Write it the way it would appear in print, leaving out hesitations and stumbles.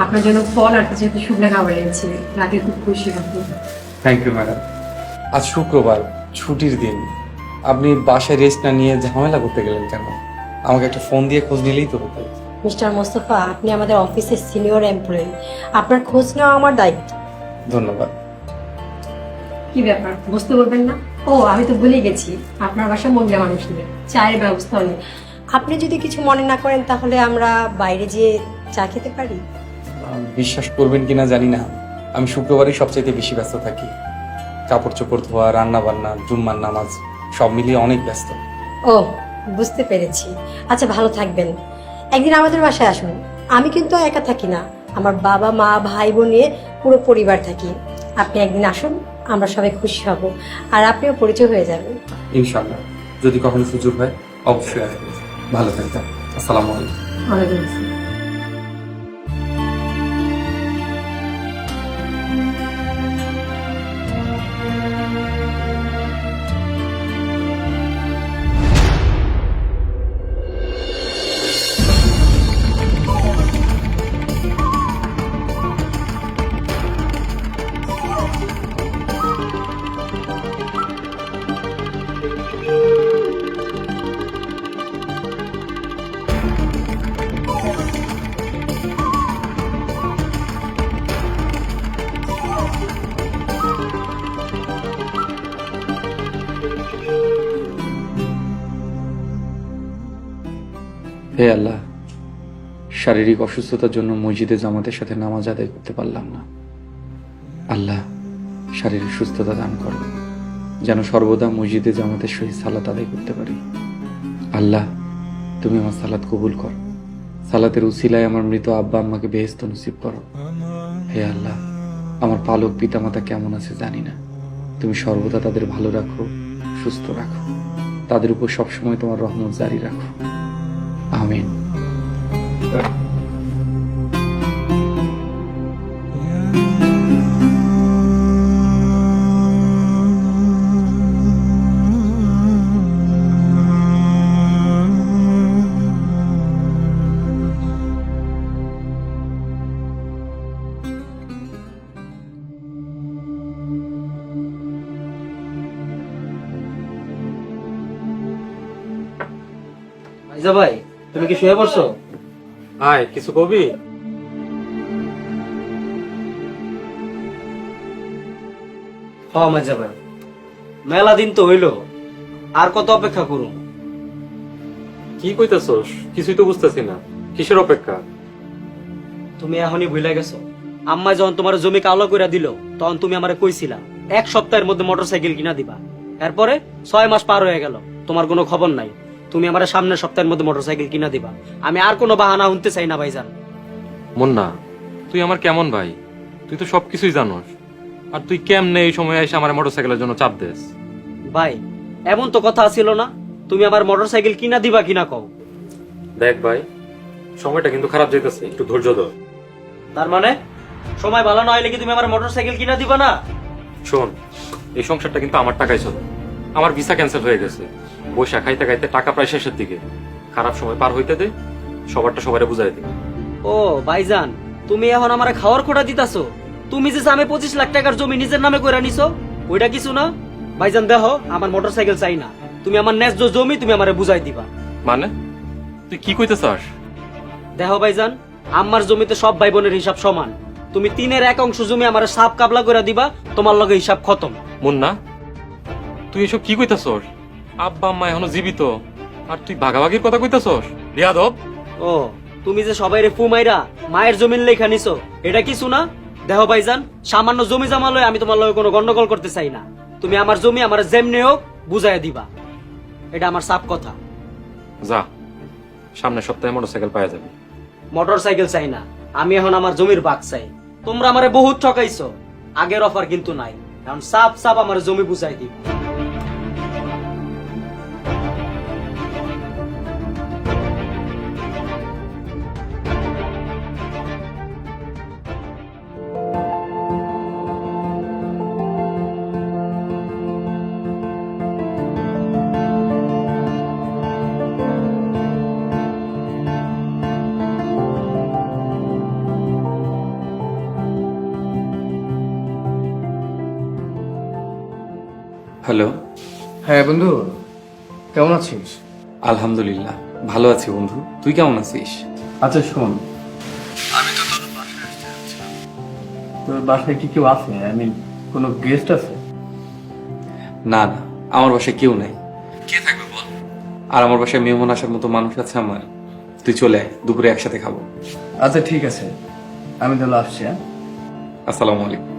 আপনার জন্য ফল আর যেহেতু শুকনা খাবার এনেছি, রাতে খুব খুশি হব। Thank you madam. আজ শুক্রবার, ছুটির দিন, আপনি বাসায় রেস্ট না নিয়ে ঝামেলা করতে গেলেন কেন? আমাকে একটা ফোন দিয়ে খোঁজ নিলেই তো হতো। মিস্টার মোস্তফা, আপনি আমাদের অফিসের সিনিয়র এমপ্লয়ি, আপনার খোঁজ নেওয়া আমার দায়িত্ব। ধন্যবাদ। কি ব্যাপার, বুঝতে পারবেন না? ও, আমি তো ভুলে গেছি, আপনার বাসা মহিলা মানুষ নেই, চায়ের ব্যবস্থা নেই। আপনি যদি কিছু মনে না করেন তাহলে আমরা বাইরে যেয়ে চা খেতে পারি। বিশ্বাস করবেন কিনা জানি না, আমি শুক্রবারই সবচাইতে বেশি ব্যস্ত থাকি। কাপড় চোপড় ধোয়া, রান্না বান্না, জুম্মার নামাজ সব মিলিয়ে অনেক ব্যস্ত। ও, বুঝতে পেরেছি। আচ্ছা, ভালো থাকবেন। একদিন আমাদের বাসায় আসুন। আমি কিন্তু একা থাকি না, আমার বাবা মা ভাই বোন নিয়ে পুরো পরিবার থাকি। আপনি একদিন আসুন, আমরা সবাই খুশি হব, আর আপনিও পরিচয় হয়ে যাবেন। ইনশাআল্লাহ, যদি কখনো সুযোগ হয় অবশ্যই আসবেন। ভালো থাকবেন। আসসালামু আলাইকুম। ওয়ালাইকুম আসসালাম। হে আল্লাহ, শারীরিক অসুস্থতার জন্য মসজিদে জামাতের সাথে নামাজ আদায় করতে পারলাম না। আল্লাহ, শারীরিক সুস্থতা দান করো, যেন সর্বদা মসজিদে জামাতের সহিত সালাত আদায় করতে পারি। আল্লাহ, তুমি আমার সালাত কবুল করো। সালাতের উসিলায় আমার মৃত আব্বা আম্মাকে বেহেশত নসিব করো। হে আল্লাহ, আমার পালক পিতামাতা কেমন আছে জানি না, তুমি সর্বদা তাদের ভালো রাখো, সুস্থ রাখো, তাদের উপর সবসময় তোমার রহমত জারি রাখো। আমিন। আইজা ভাই, তুমি কি শুয়ে পড়ছো? আয়, কিছু কবি? হ্যাঁ মাইজা ভাই, মেলা দিন তো হইলো, আর কত অপেক্ষা করুন? কি কইতাছস? কিছুই তো বুঝতেছি না, কিসের অপেক্ষা? তুমি এখনই ভুলে গেছো। আম্মা যখন তোমার জমি কালো করে দিল, তখন তুমি আমারে কইছিলা 1 সপ্তাহের মধ্যে মোটরসাইকেল কিনা দিবা। এরপরে 6 মাস পার হয়ে গেল, তোমার কোনো খবর নাই। তুমি আমার সামনের সপ্তাহের মধ্যে মোটরসাইকেল কিনা দিবা। আমি আর কোনো বাহানা শুনতে চাই না ভাইজান। মুন্না, তুই আমার কেমন ভাই? তুই তো সবকিছুই জানোস, আর তুই কেমনে এই সময় এসে আমার মোটরসাইকেলের জন্য চাপ দেস? ভাই, এমন তো কথা ছিল না, তুমি আমার মোটরসাইকেল কিনা দিবা কিনা কও। দেখ ভাই, সময়টা কিন্তু খারাপ যাইতেছে, একটু ধৈর্য ধর। তার মানে সময় ভালো না হইলে কি তুমি আমার মোটরসাইকেল কিনা দিবা না? শোন, এই সংসারটা কিন্তু আমার টাকায় চলে। আমার ভিসা ক্যান্সেল হয়ে গেছে, বৈশা খাইতে খাইতে টাকা প্রায় শেষের দিকে। খারাপ সময় পার হইতে দে, সবারটা সবারে বুঝাই দে। ও ভাইজান, তুমি এখন আমার খাওয়ার খোটা দিতাছো? তুমি যে আমি 25 লাখ টাকার জমি নিজের নামে করে নিছো, ওইটা কিছু না। ভাইজান দেখো, আমার মোটরসাইকেল চাই না। তুমি আমার ন্যায্য জমি তুমি আমারে বুঝাই দিবা। মানে তুই কি কইতে চাস? দেখো ভাইজান, আমার জমিতে সব ভাই বোনের হিসাব সমান। তুমি 1/3 জমি আমার সাপ কাবলা করে দিবা, তোমার লগে হিসাব খতম। মুন্না, তুই এসব কি কইতাছস? আব্বা আম্মা এখনো জীবিত, আর তুই ভাগাভাগির কথা কইতাছস? বিয়াদব! ও, তুমি যে সবাই রে ফুমাইরা মায়ের জমির লেখা নিছো, এটা কিছু না। দেখো ভাইজান, সামান্য জমি জামা লয়ে আমি তোমার লগে কোনো গন্ডগোল করতে চাই না। তুমি আমার জমি আমার যেমনি হোক বুঝাই দিবা, এটা আমার সাপ কথা। যা, সামনের সপ্তাহে মোটরসাইকেল পাওয়া যাবে। মোটরসাইকেল চাই না, আমি এখন আমার জমির ভাগ চাই। তোমরা আমারে বহুত ঠকাইছো, আগের অফার কিন্তু নাই। এখন সাপ সাপ আমার জমি বুঝাই দিবা। হ্যালো। হ্যাঁ বন্ধু, কেমন আছিস? আলহামদুলিল্লাহ ভালো আছি বন্ধু, তুই কেমন আছিস? আচ্ছা শোন, আমি তো তোর বাসায় আসতে যাচ্ছিলাম। তোর বাসায় কি কেউ আছে? কোনো গেস্ট আছে? না না, আমার বাসায় কেউ নাই। কে থাকবে বল? আর আমার বাসায় মেহমান আসার মতো মানুষ আছে আমার? তুই চলে আয়, দুপুরে একসাথে খাবো। আচ্ছা ঠিক আছে, আমি তাহলে আসছি। হ্যাঁ, আসসালামু আলাইকুম।